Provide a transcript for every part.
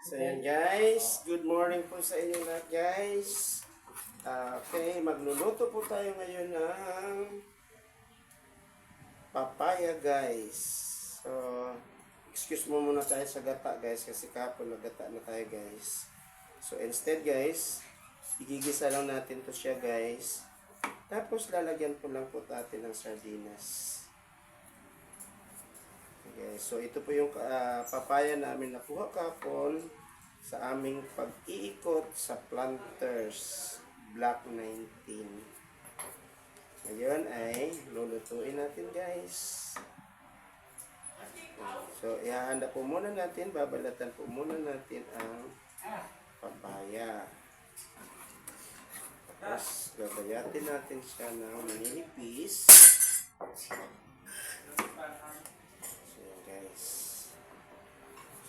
So yan guys, good morning po sa inyo lahat guys. Okay, magluluto po tayo ngayon ng papaya guys. So, excuse mo muna tayo sa gata guys kasi kahapon nagata na tayo guys. So instead guys, igigisa lang natin to siya guys. Tapos lalagyan po lang po natin ng sardinas. Okay, so ito po yung papaya namin nakuha kahapon sa aming pag-iikot sa Planters Block 19. Ngayon ay lulutuin natin guys. So ihahanda po muna natin, babalatan po muna natin ang papaya. Tapos gabayatin natin siya ng manipis.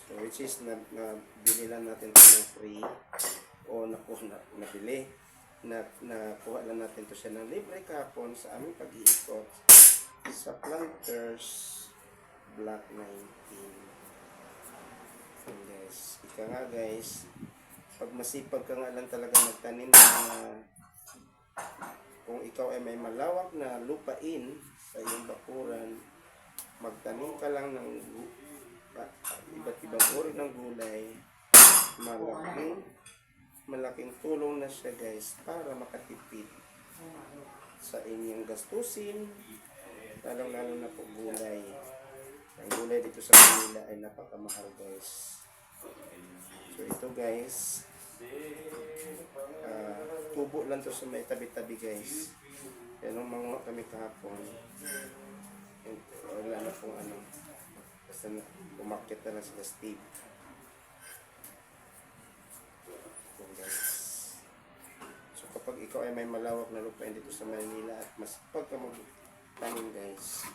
So which is nabili lang natin ito ng free o nabili nakuha lang natin ito siya ng libre kahapon sa aming pag-iikot sa Planters Block 19. So guys, ika nga guys, pag masipag ka nga lang talaga magtanim na kung ikaw ay may malawak na lupain sa iyong bakuran, magtanim ka lang ng iba't ibang uri ng gulay, malaking tulong na siya guys para makatipid sa inyong gastusin, lalong-lalo na po gulay. Ang gulay dito sa Manila ay napakamahal guys. So ito guys, tubo lang to sa may tabi-tabi guys. Yan ang manguha kami kahapon. Wala na pong ano, basta umakit na lang sila Steve. So guys, so kapag ikaw ay may malawak na lupain dito sa Manila at mas pagka magtanim guys,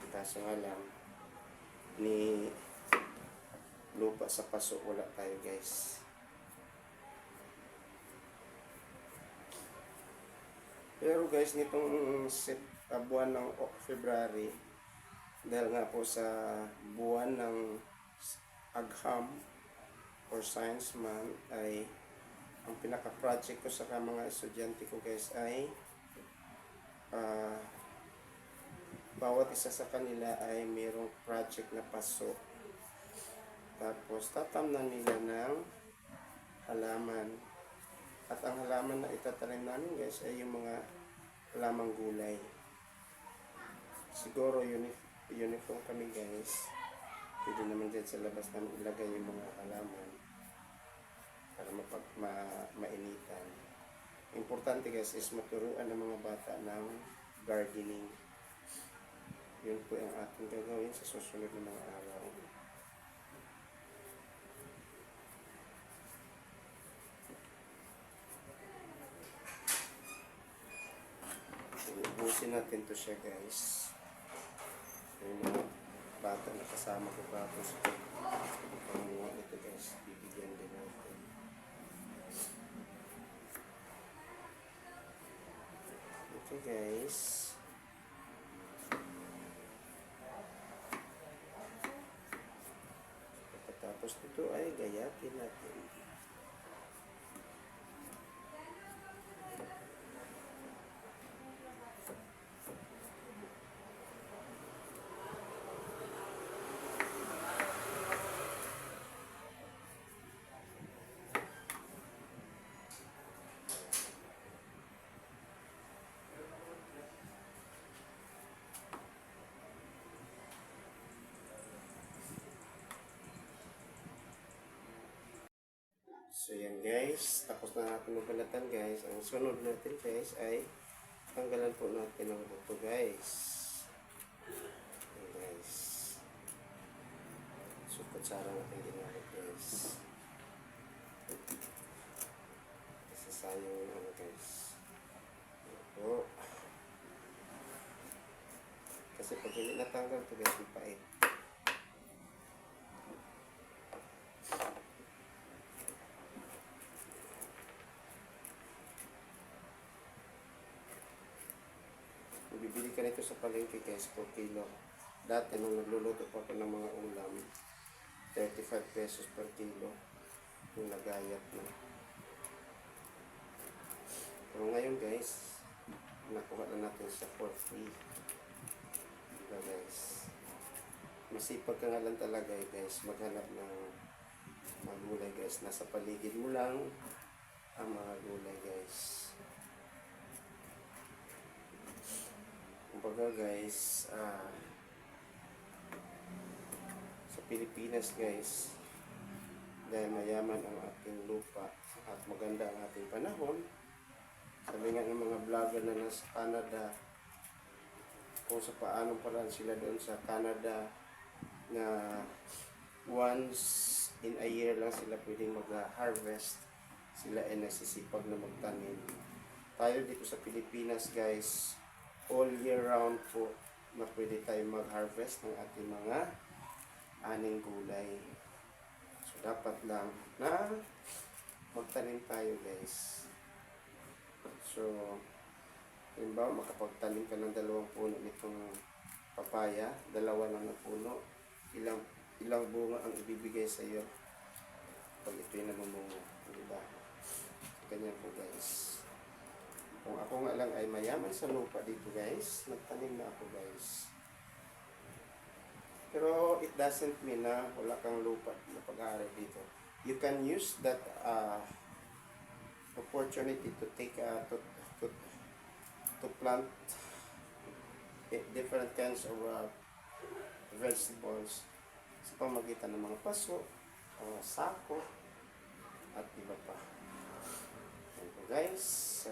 kaso nga lang ni lupa sa paso wala tayo guys. Pero guys, nitong buwan ng February, dahil nga po sa buwan ng Agham or Science Month, ay ang pinaka-project ko sa mga estudyante ko guys ay bawat isa sa kanila ay mayroong project na paso. Tapos tatamnan nila ng halaman. At ang halaman na itatanim namin guys ay yung mga halamang gulay. Siguro uniform kami guys. Pwede naman dyan sa labas namin ilagay yung mga halaman para mainitan. Importante guys is maturuan ng mga bata ng gardening. Yun po ang ating gagawin sa susunod na mga araw. Ubusin natin to siya guys. Yung mga bata na kasama ko tapos panguha nito guys, bibigyan din natin. Okay guys, pagkatapos nito ay gayatin natin. So yan guys, tapos na natin magbalatan guys. Ang sunod natin guys ay tanggalan po natin ng buto guys. Yan guys. So kutsara natin ginamit guys. Kasi sayang yung ano guys. Ito. Kasi pag hindi natanggal ito guys, mapait. Bibili ka nito sa palengke guys, 4 kilo. Dati nung nagluluto pa ako ng mga ulam, 35 pesos per kilo yung nagayat na. Pero ngayon guys, nakuha na natin siya for free. Diba guys? Masipag ka nga lang talaga guys, maghanap ng mga gulay guys. Nasa paligid mo lang ang mga gulay guys. Kumbaga guys, sa Pilipinas guys, dahil mayaman ang ating lupa at maganda ang ating panahon, sabi nga ng mga vlogger na nasa Canada, kung sa paanong paraan sila doon sa Canada na once in a year lang sila pwedeng mag-harvest, sila ay nagsisipag na magtanim. Tayo dito sa Pilipinas guys, all year round po na pwede tayo mag-harvest ng ating mga aning gulay. So dapat lang na magtanim tayo guys. So halimbawa makapagtanim ka ng 2 puno nitong papaya, 2 lang na puno, ilang bunga ang ibibigay sa iyo pag ito'y namumunga, diba? Ganyan po guys. Kung ako nga lang ay mayaman sa lupa dito guys, nagtanim na ako guys. Pero it doesn't mean na wala kang lupa na pag-aaral dito. You can use that opportunity to take to plant different kinds of vegetables sa pamagitan ng mga paso, sako, at iba pa. So guys, so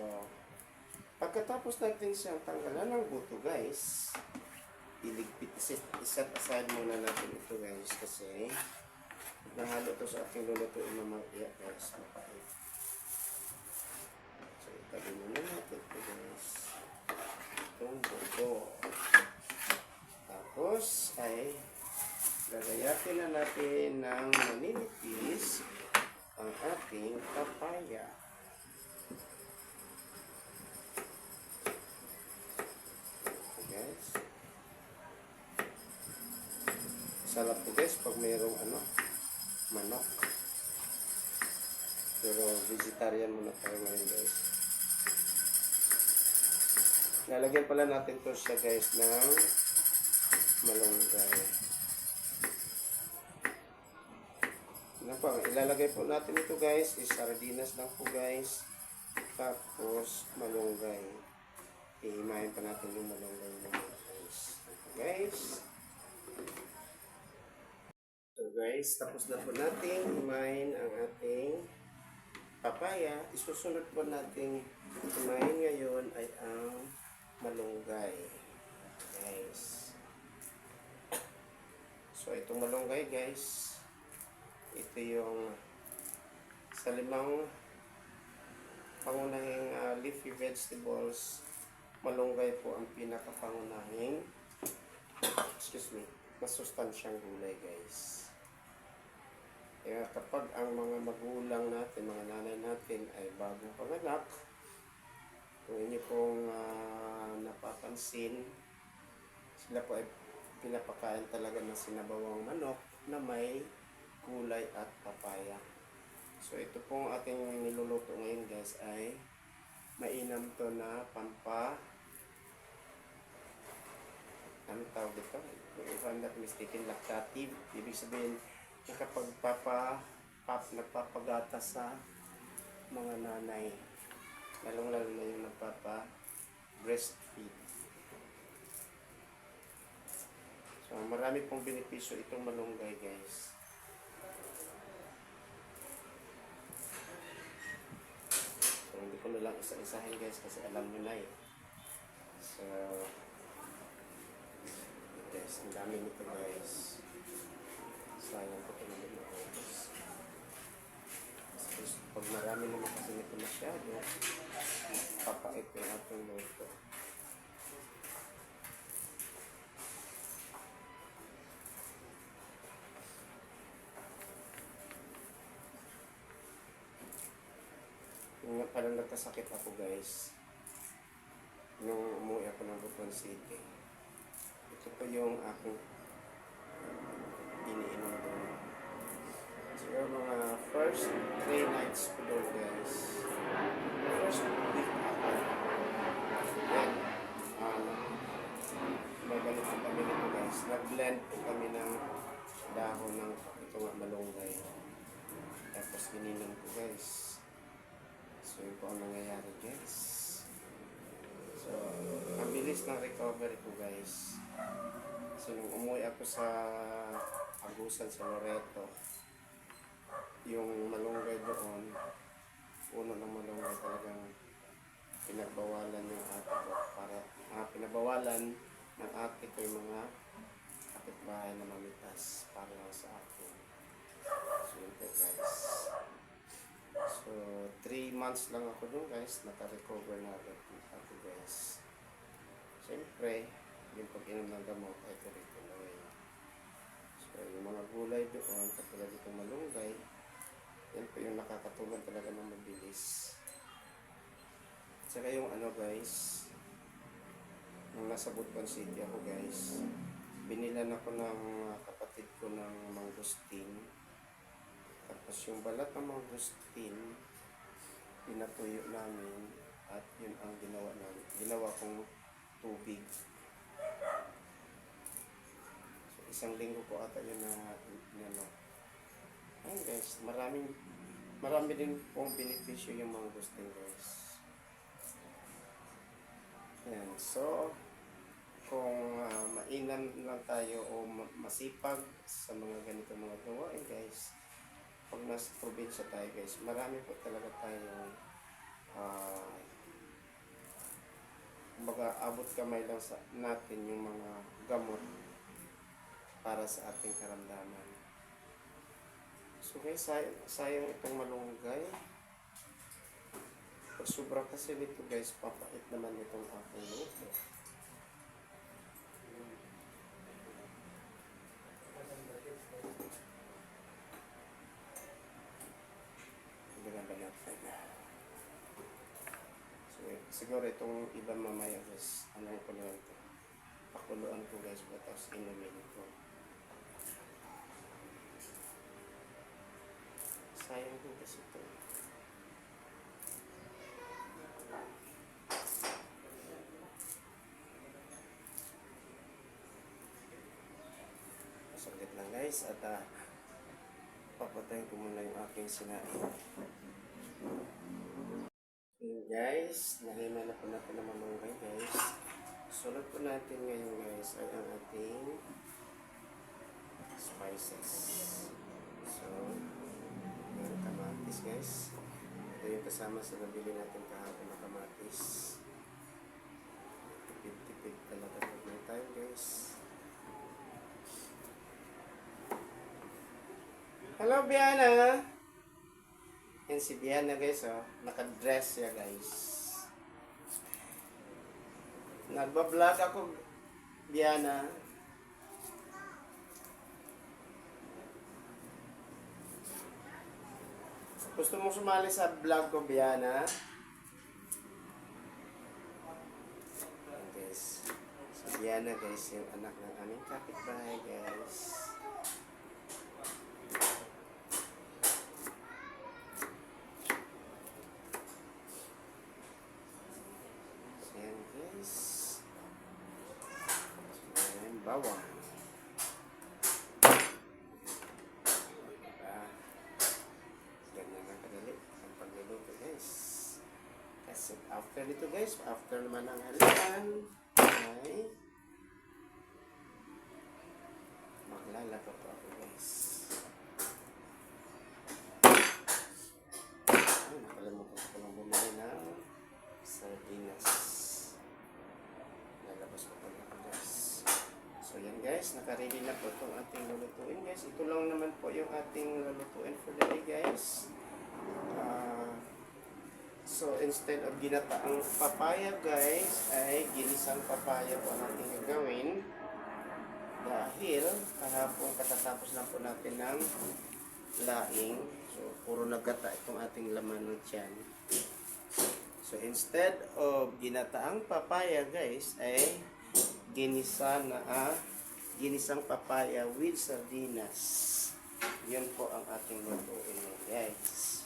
pagkatapos natin siyang tanggalan ng buto guys, iligpit, iset aside muna natin ito guys kasi nahalo ito sa ating lulutuin ng mga guys, mapait. So itabi muna natin ito guys, itong buto. Tapos ay gagayatin na natin ng maninipis ang ating papaya. Sarap po guys pag mayroong manok. Pero vegetarian muna tayo ngayon guys. Lalagyan pala natin to siya guys ng malunggay. Ano po, ilalagay po natin ito guys is sardinas lang po guys. Tapos malunggay. Ihimahin pa natin yung malunggay naman guys. Guys. So guys, tapos na po natin himayin ang ating papaya. Isusunod po natin himayin ngayon ay ang malunggay. Guys. So itong malunggay guys, ito yung sa 5 pangunahing leafy vegetables, malunggay po ang pinakapangunahing masustansyang gulay guys. Kaya kapag ang mga magulang natin, mga nanay natin ay bagong panganak, kung inyo pong napapansin, sila po ay pinapakain talaga ng sinabawang manok na may gulay at papaya. So ito pong ating niluluto ngayon guys ay mainam to na anong tawag dito? If I'm not mistaken, lactative. Ibig sabihin, kapag nagpapagata sa mga nanay, lalong-lalo na yung nagpapa-breastfeed. So, marami pong benepisyo itong malunggay, guys. So, hindi ko na lang isa-isahin, guys, kasi alam nyo na eh. So, guys, ang dami nito, guys. Sayang ko ito naman na oras. Pag marami naman kasi nito masyado, papait yung atong luto. Yung nga palang nagkasakit ako guys, nung umuwi ako ng Butuan City. Ito po yung aking iniinom doon. Siguro mga first 3 nights ko doon guys. First week ako. Then, magalit po kami nito guys. Nag-blend po kami ng dahon ng ito nga malunggay. Tapos ininom ko guys. So yun po ang nangyayari guys. So, ang bilis ng recovery ko guys. So nung umuwi ako sa Agusan sa Loreto, yung malunggay doon, puno ng malunggay talagang pinagbawalan yung ate ko para pinabawalan ng ate ko yung mga kapitbahay na mamitas para lang sa akin. So yun po guys. So 3 months lang ako doon guys, naka-recover na agad ako guys. Siyempre, yung pag-inom ng gamot ay tuloy-tuloy. So yung mga gulay doon, katulad itong malunggay, yan po yung nakakatulong talaga ng mabilis. Saka yung ano guys, nung nasa Butuan City ako guys, binilan ako ng kapatid ko ng mangustin. Tapos yung balat ng mangustin, pinatuyo namin at yun ang ginawa namin. Ginawa kong tubig. So, 1 linggo po ata yun na ayun guys, marami din pong benepisyo yung mangustin guys. Yan. So, kung mainam lang tayo o masipag sa mga ganito mga gawain guys, pag nasa probinsya tayo guys, marami po talaga tayong kumbaga abot kamay lang sa natin yung mga gamot para sa ating karamdaman. So guys, sayang itong malunggay. Pag sobra kasi nito guys, papait naman itong aking luto. Siguro itong ibang mamaya guys, ano ko na ito, pakuluan ko guys, tapos inumin ko. Sayang din kasi ito. Saglit lang guys, at papatayin ko muna yung aking sinain. Guys, nahima na po natin ang malunggay guys. Sunod po natin ngayon guys ay ang ating spices. So, yung kamatis guys. Ito yung kasama sa nabili natin kahapon na kamatis. Tipid-tipid talaga na tayo guys. Hello Biana! Yan si Biana guys, oh. Naka-dress siya guys. Nagbablog ako, Biana. Gusto mong sumali sa vlog ko, Biana? Yan guys. Si Biana guys, yung anak ng aming kapitbahay guys. Bawang. Ganyan lang kadali ang pagluluto guys. Kasi after nito guys, after naman ang halian, ay maglalaba po ako guys. Ay, nakalimutan ko lang bumili ng sardinas. Lalabas ko po ako guys. So yan guys, naka-ready na po itong ating lulutuin guys. Ito lang naman po yung ating lulutuin for the day guys. So instead of ginataang papaya guys, ay ginisang papaya po ang ating gagawin. Dahil kahapon katatapos lang po natin ng laing. So puro nagata itong ating laman ng tiyan. So instead of ginataang papaya guys, ay ginisang papaya with sardinas. Yun po ang ating lutuin ngayon, guys.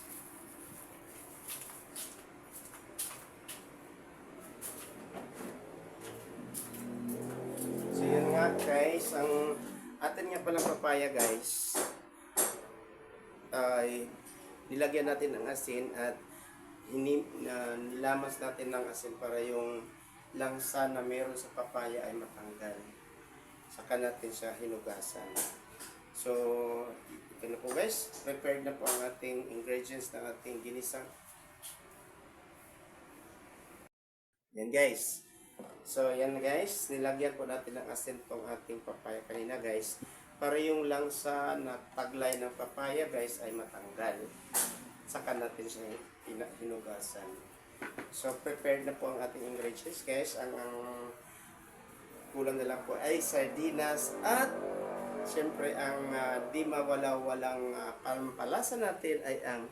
So yun nga guys, ang atin nga palang papaya guys ay nilagyan natin ng asin at nilamas natin ng asin para yung langsa na meron sa papaya ay matanggal. Saka natin siya hinugasan. So, ito na po guys. Prepared na po ang ating ingredients ng ating ginisang. Yan guys. So, yan guys. Nilagyan po natin ng asin tong ating papaya kanina guys. Para yung langsa na taglay ng papaya guys ay matanggal. Saka natin siya hinugasan. So, prepared na po ang ating ingredients guys. Ang kulang na lang po ay sardinas at siyempre ang di mawala-walang pampalasa natin ay ang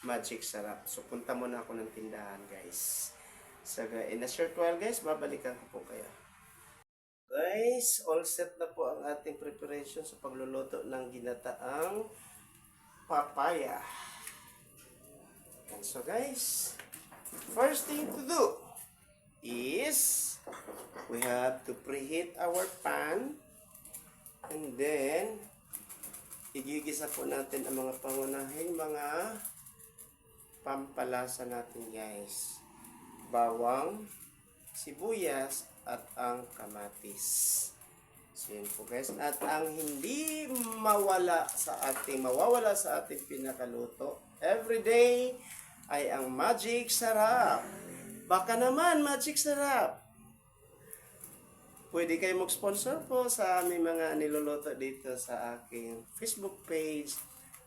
magic sarap. So, punta muna ako ng tindahan guys. So, in a short while guys, babalikan ko po kayo. Guys, all set na po ang ating preparation sa pagluluto ng ginataang papaya. And so guys, first thing to do is we have to preheat our pan and then igigisa po natin ang mga pangunahing mga pampalasa natin guys. Bawang, sibuyas, at ang kamatis. So yun po guys. At ang hindi mawala sa ating pinakaluto everyday ay ang magic sarap. Baka naman magic sarap. Pwede kayo mag-sponsor po sa aming mga niluluto dito sa aking Facebook page,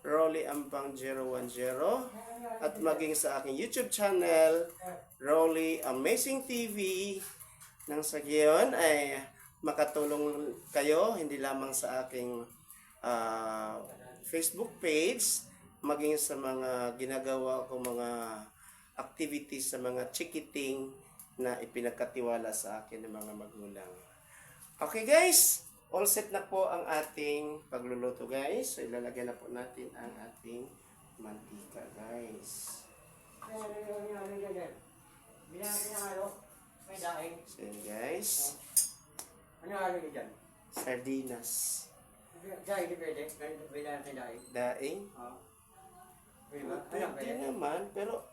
Rolly Ambang 010, at maging sa aking YouTube channel, Rolly Amazing TV. Nang sa gayon ay makatulong kayo hindi lamang sa aking Facebook page, maging sa mga ginagawa ko mga activities sa mga chikiting na ipinagkatiwala sa akin ng mga magulang. Okay guys, all set na po ang ating pagluluto guys. So ilalagay na po natin ang ating mantika guys. So yun guys. Ano halo niyo dyan? Sardinas. Dahil di pwede. Pwede natin dahil. Daing. Oo. Pwede ba? Ano Pwede pwede? naman, pero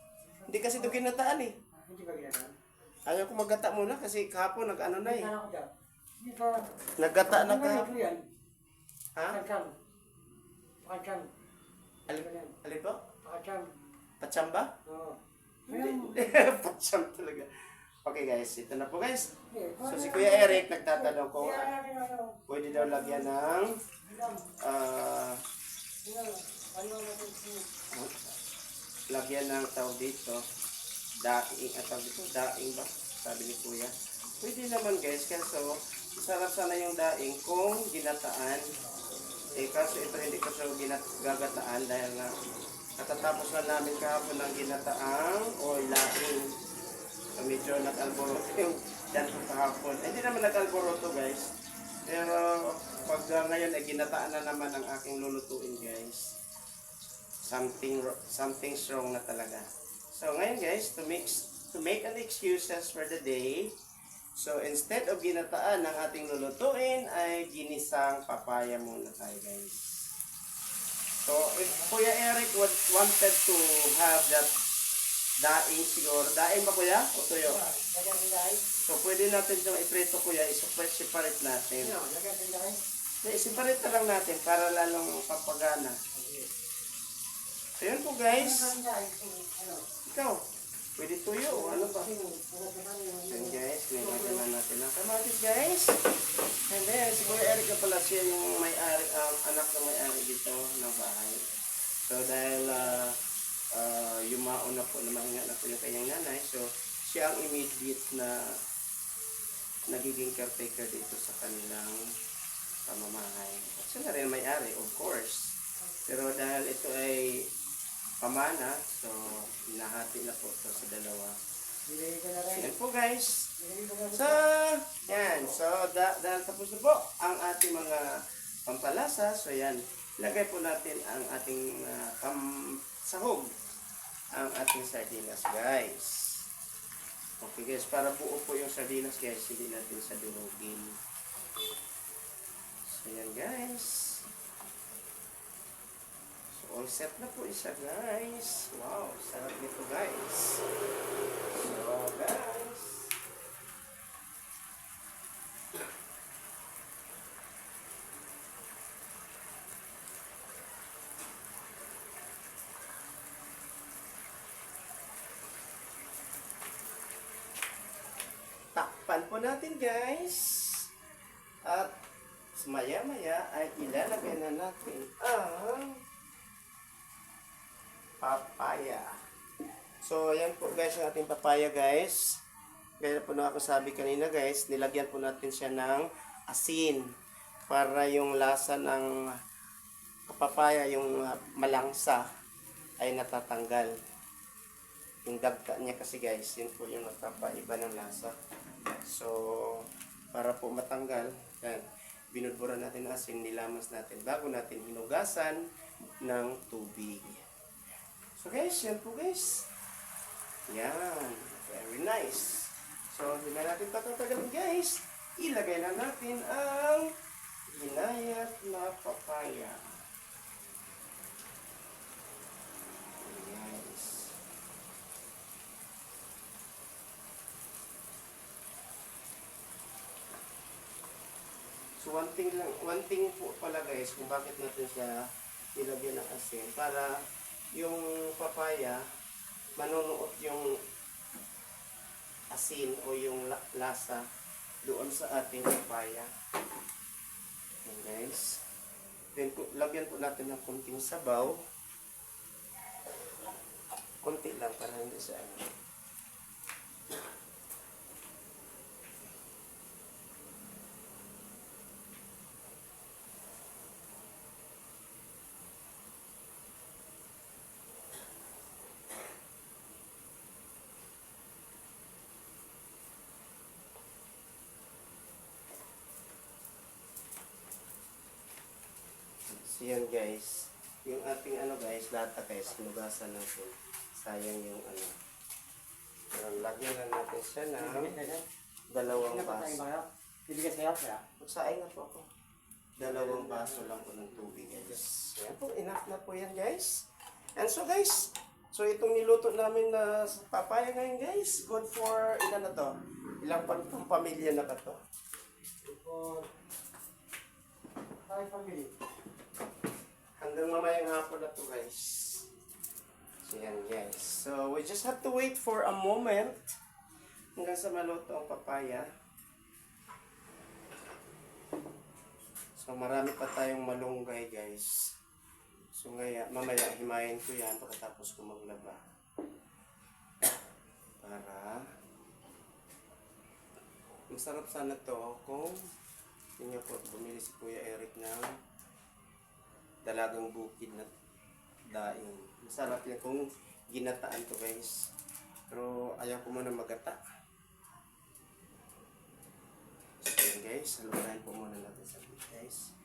hindi kasi ito ginataan eh. Hindi ba ginagawa? Ayaw ko maggata muna kasi kahapon nag-ano na eh. Ano ko dyan? Dito. Naggata na Ano kahapon. ito yan? Ha? Pakacham. Pakacham. Alin po? Pakacham. Patsamba? Oo. Hindi. Patsam talaga. Okay guys, ito na po guys. So si Kuya Eric nagtatanong ko, pwede daw lagyan ng lagyan ng tawag dito, daing, tawag dito, daing ba? Sabi ni Kuya. Pwede naman guys, kaso sarap sana yung daing kung ginataan. Kaso ito hindi ko siya gagataan dahil nga katatapos na namin kahapon ng ginataang o laing. So medyo nag-alboroto yung dyan ko kahapon. Hindi naman nag-alboroto guys. Pero pag ngayon ay ginataan na naman ang aking lulutuin guys. Something's wrong na talaga. So ngayon guys, to make an excuses for the day, so instead of ginataan ng ating lulutuin ay ginisang papaya muna tayo guys. So if Kuya Eric wanted to have that daing siguro, daing ba Kuya? O tuyo? Lagyan din dahil. So pwede natin itong iprito Kuya, separate natin. Lagyan din dahil. I-separate na lang natin para lalong papagana. So yun po guys. Ikaw, pwede tuyo o ano ba? Yan guys, nilagyan na natin ang kamatis guys. And then, si Kuya Eric na pala siya yung may-ari, anak na may-ari dito ng bahay. So dahil yumaon na po, namahinga na po yung kanyang nanay. So siya ang immediate na nagiging caretaker dito sa kanilang pamamahay. At siya na rin may-ari, of course. Pero dahil ito ay pamana, so hinahati na po ito sa dalawa. Yan po guys. So, yan. So, dahil tapos na po ang ating mga pampalasa. So, yan. lagay po natin ang ating sahog, ang ating sardinas, guys. Okay guys, para buo po yung sardinas guys, hindi natin sa durugin. So yan guys. So all set na po isa guys. Wow, sarap nito guys. So guys. Takpan po natin guys. At maya-maya ay ilalagay na natin ang papaya. So ayan po guys ang ating papaya guys. Gaya po na ako sabi kanina guys, nilagyan po natin siya ng asin para yung lasa ng papaya, yung malangsa ay natatanggal. Yung dagta niya kasi guys, yun po yung nagpapaiba ng lasa. So, para po matanggal, yan, binudburan natin ng asin, nilamas natin bago natin hinugasan ng tubig. So guys, yan po guys. Yan, very nice. So, hindi na natin patatagalin guys. Ilagay na natin ang ginayat na papaya. Guys. So, one thing po pala guys, kung bakit natin siya ilagyan ng asin, para yung papaya, manunuot yung asin o yung lasa doon sa ating papaya. Okay guys. Then lagyan po natin ng konting sabaw. Konti lang para hindi sa ano. So yan guys, yung ating ano guys, lata guys, hinugasan natin. Sayang yung ano. Lagyan na natin siya ng dalawang baso. Bibigyan kayo kaya? Magsaing na po ako. Dalawang baso lang po ng tubig guys. Yan po, enough na po yan guys. And so guys, so itong niluto namin na papaya ngayon guys, good for ilan na to? Ilang pamilya na ka to? For 5 family. Hanggang mamayang hapon na to guys. So yan guys. So we just have to wait for a moment hanggang sa maluto ang papaya. So marami pa tayong malunggay guys. So mamaya himayin ko yan pagkatapos ko maglaba. Para masarap sana to kung inyo po bumili si Kuya Eric ng dalagang bukid na daing. Masarap yan kung ginataan to guys. Pero ayaw ko muna magata. So yun guys, halunahin po muna natin sa guys.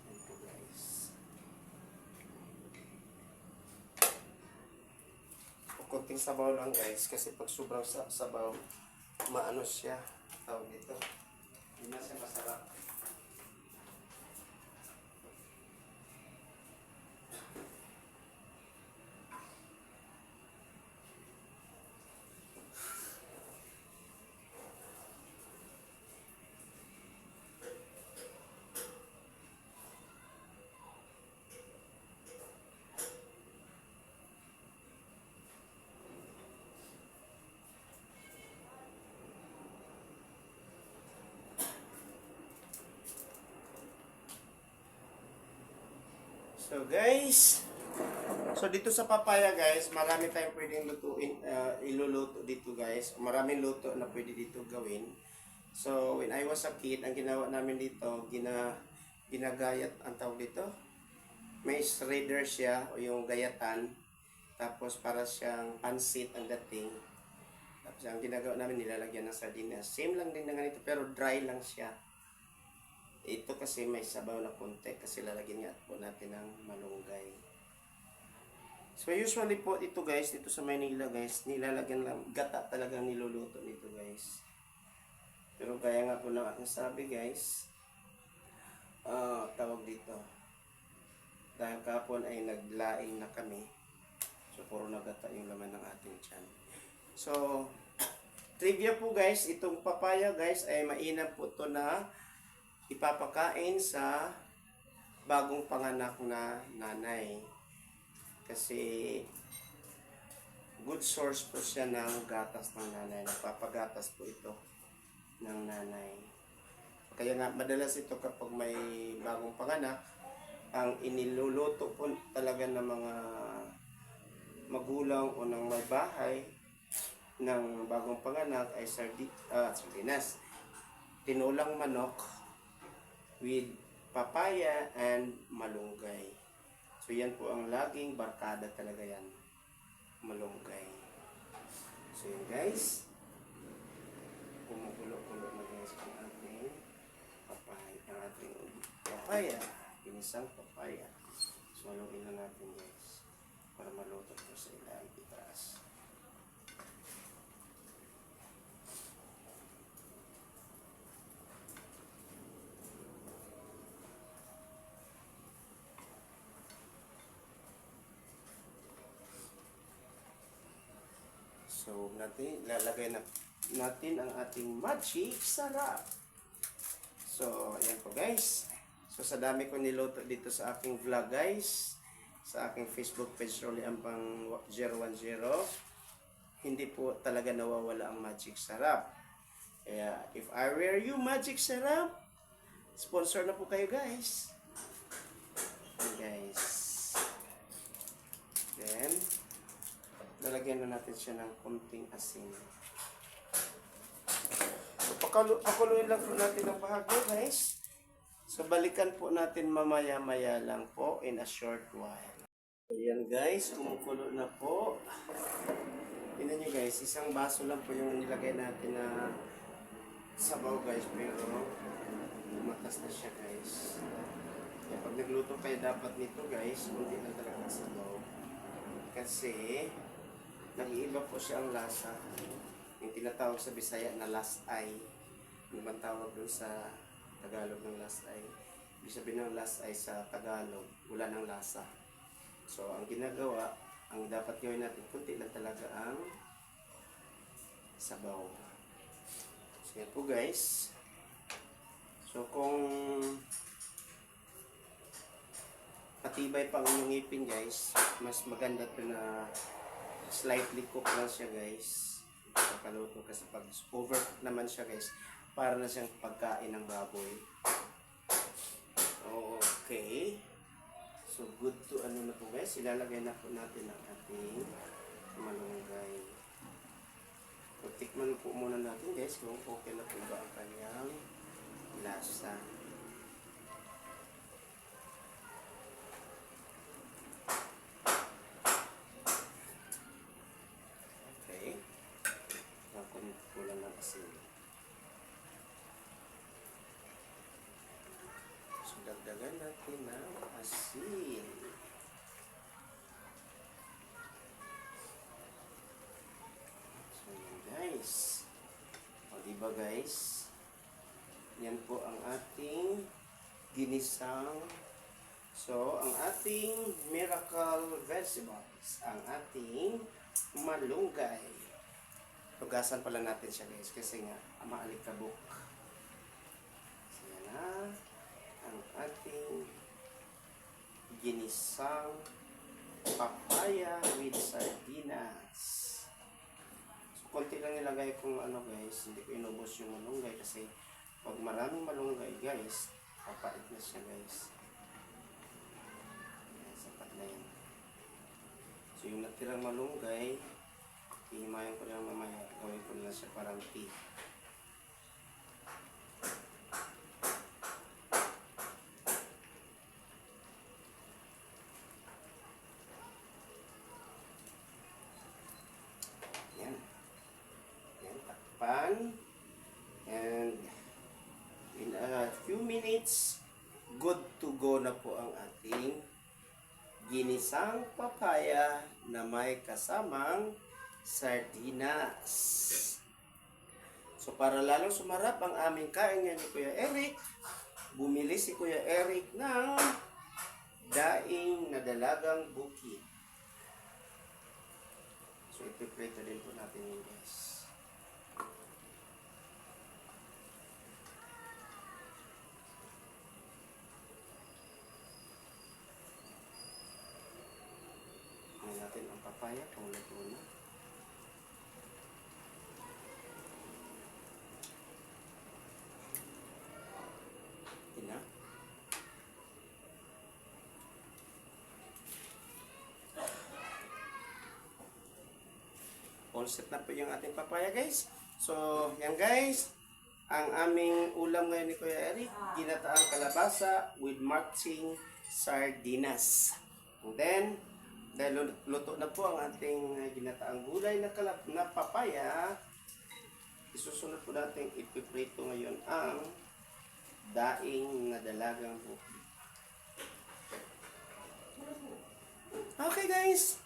Yan po guys. Kunting sabaw lang guys, kasi pag sobrang sabaw, maano siya, tawag dito. Hindi na siya masarap. So guys, so dito sa papaya guys, marami tayong pwedeng lutuin, iluluto dito guys. Maraming luto na pwede dito gawin. So when I was a kid, ang ginawa namin dito, ginagayat ang tawag dito. May shredder siya o yung gayatan. Tapos para siyang pansit ang dating. Tapos ang ginagawa namin, nilalagyan ng sardinas. Same lang din na ganito pero dry lang siya. Ito kasi may sabaw na konti kasi lalagyan nga po natin ng malunggay. So usually po ito guys, dito sa Manila guys, nilalagyan lang, gata talagang niluluto nito guys. Pero kaya nga po ng aking sabi guys, tawag dito, dahil kapon ay naglaing na kami, so puro na gata yung laman ng ating tiyan. So, trivia po guys, itong papaya guys ay mainam po to na ipapakain sa bagong panganak na nanay. Kasi good source po siya ng gatas ng nanay. Nagpapagatas po ito ng nanay. Kaya nga madalas ito kapag may bagong panganak, ang iniluluto po talaga ng mga magulang o ng may bahay ng bagong panganak ay sardinas. Tinulang manok with papaya and malunggay. So yan po ang laging barkada talaga yan. Malunggay. So yun guys. Kumukulo-kulo na guys ang ating papaya. Ang ating papaya. Pinisang papaya. So haluin na natin guys. Para maluto po sa ilang itaas. So, lalagay na natin ang ating magic sarap. So, ayan po guys. So, sa dami ko niluto dito sa aking vlog guys, sa aking Facebook page Rolly Ambang 010, hindi po talaga nawawala ang magic sarap. Kaya, if I were you, magic sarap, sponsor na po kayo guys. Ayan guys. Then, lalagyan na natin siya ng konting asin. So, pakuluin lang po natin ang bahagyo guys. So, balikan po natin mamaya-maya lang po in a short while. So, yan guys, kumukulo na po. Tingnan nyo guys, isang baso lang po yung nilagay natin na sabaw guys, pero lumatas na siya guys. Kaya pag nagluto kayo dapat nito guys, hindi na talaga sabaw. Kasi nag-iiba po siya ang lasa. Yung tinatawag sa Bisaya na last eye. Ano bang tawag doon sa Tagalog ng last eye? Ibig sabihin ng last eye sa Tagalog, wala ng lasa. So, ang ginagawa, ang dapat gawin natin, kunti lang talaga ang sabaw. So, yan po guys. So, kung patibay pa ang inyong ngipin guys, mas maganda ito na slightly cook lang siya guys. Pagkaluto kasi pag overcook naman siya guys, para na siyang pagkain ng baboy. Okay. So good to ano na po guys, ilalagay na po natin ang ating malunggay. So tikman po muna natin guys kung okay na po ba ang kanyang lasa. Kulang ng asin. So, dagdagan natin ng asin. So, yan guys. O, diba guys? Yan po ang ating ginisang. So, ang ating miracle vegetables. Ang ating malunggay. Tugasan pala natin siya guys kasi nga maalikabok. So yan na ang ating ginisang papaya with sardinas. So konti lang nilagay kong ano guys, hindi ko inubos yung malunggay kasi pag maraming malunggay guys, papait na siya guys. Yan, sapat na yan. So yung natirang malunggay, hihimayan ko lang mamaya. Gawin ko na siya parang tea. Yan. Yan, takpan. And in a few minutes, minutes, good to go na po ang ating ginisang papaya na may kasamang sardinas. So para lalong sumarap ang aming kain ngayon ni Kuya Eric, bumili si Kuya Eric ng daing na dalagang bukid. So ipiprito din po natin yun guys. Ngayon natin ang papaya kung luto na. Ina. All set na po yung ating papaya guys. So, yan guys. Ang aming ulam ngayon ni Kuya Eric, ginataang kalabasa with marching sardinas. And then, dahil luto na po ang ating ginataang gulay na papaya, isusunod po natin ipiprito ngayon ang daing na dalagang bukid. Okay guys.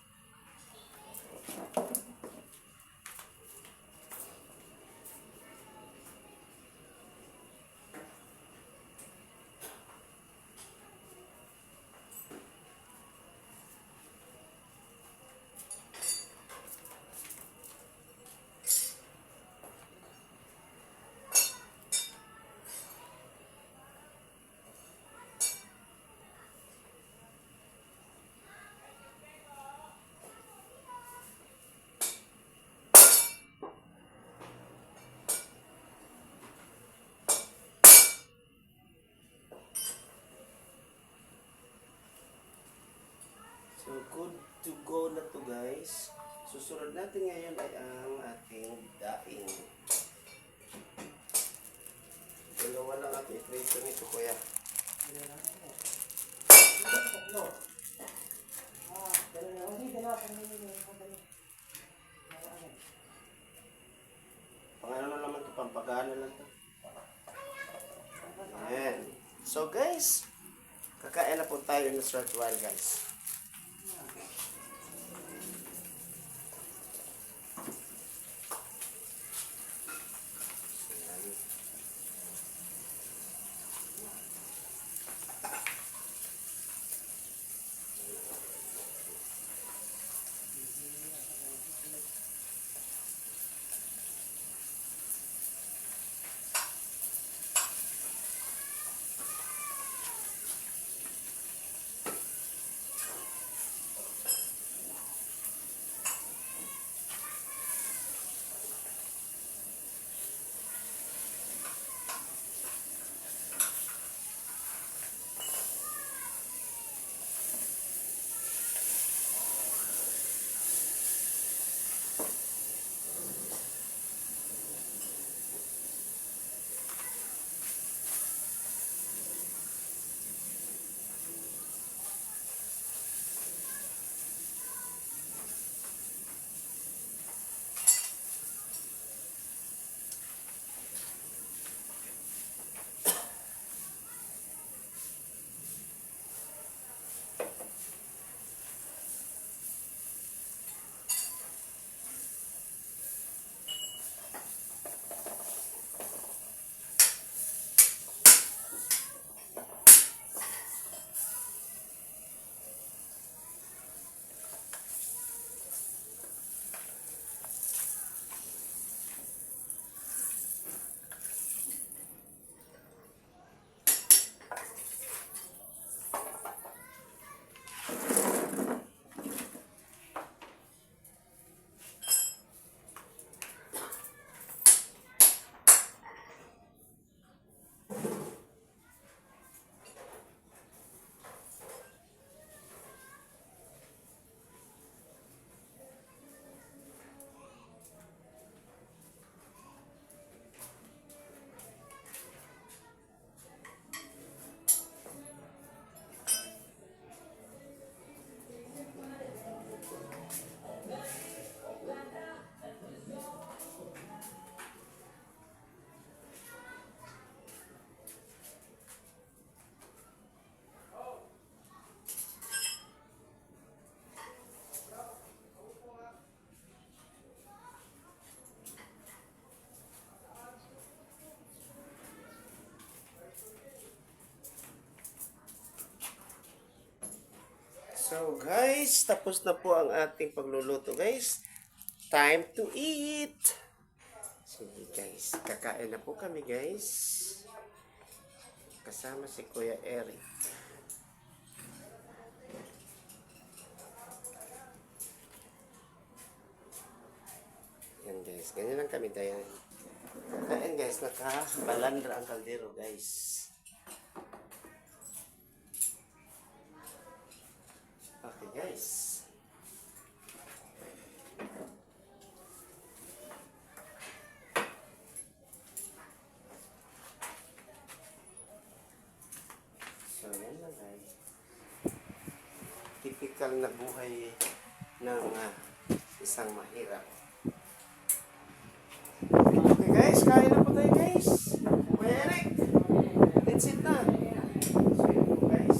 So, good to go na to guys. Susunod natin ngayon ay ang ating daing. Dalawa lang ang iprito nito kuya. Pangano na naman ito, pampagana lang ito. Ayan. So guys, kakain na po tayo in a short while guys. So guys, tapos na po ang ating pagluluto guys. Time to eat! Sige guys, kakain na po kami guys. Kasama si Kuya Eric. Yan guys, ganyan lang kami tayo. Kakain guys, nakabalandra ang kaldero guys. Okay guys. So yan lang guys. Typical na buhay ng isang mahirap. Okay guys, kain na po tayo guys. Kuya Eric, let's eat na. So yun po guys.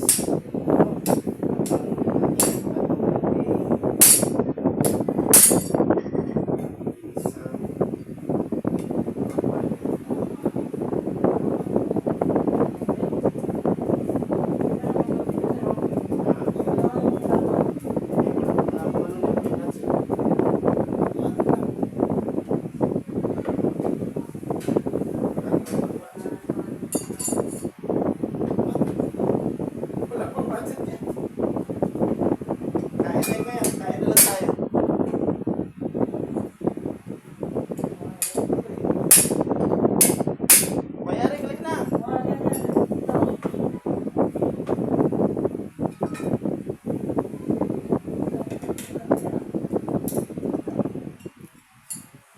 Wala pang budget yan. Kain tayo kaya, kain na lang tayo. Kuya Eric, balik na.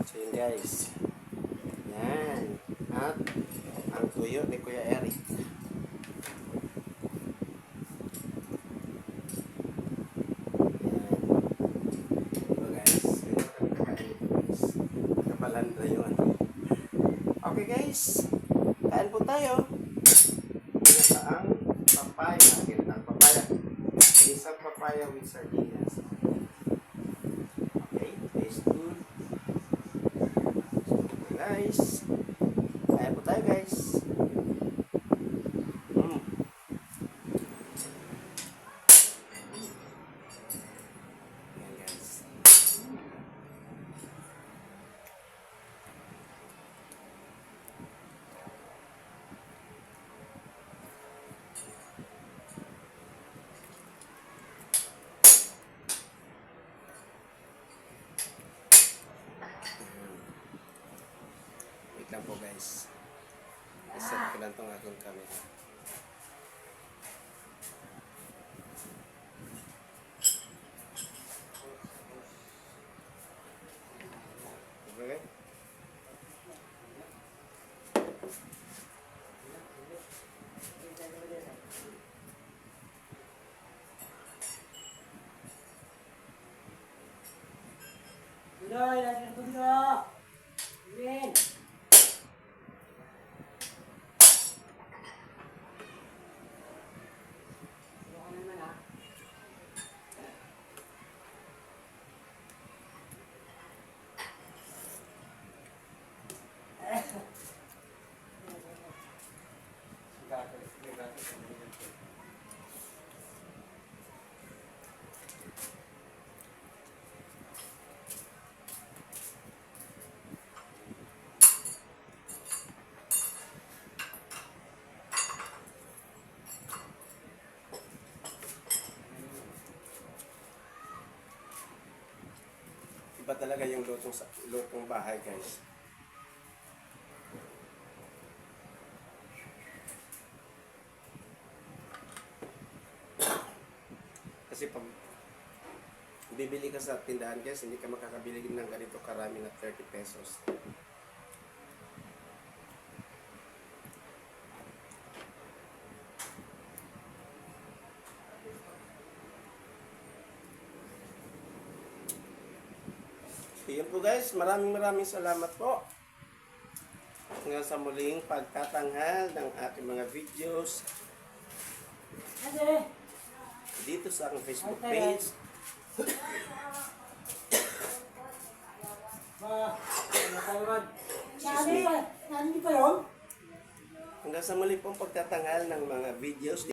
So yun guys. Yan. At ang tuyo ni Kuya Eric. Okay guys, kain po tayo. Ginataang papaya. Ginataang papaya. Isang papaya with sardinas. Okay, taste good. Okay guys, kain po tayo guys. Ayan guys. Wait lang po guys. Iset ko lang itong aking camera. Okay? Pinoy, lagi ng tubig ko. Green. Baka naman ah. Iba talaga yung lutong bahay guys. Kasi pag bibili ka sa tindahan guys, hindi ka makakabili ng ganito karami na 30 pesos. So yun po guys, maraming salamat po. Hanggang sa muling pagtatanghal ng ating mga videos Ate. dito sa aking Facebook page. Excuse me. Nandito pa yun? Hanggang sa muli pong pagtatanghal ng mga videos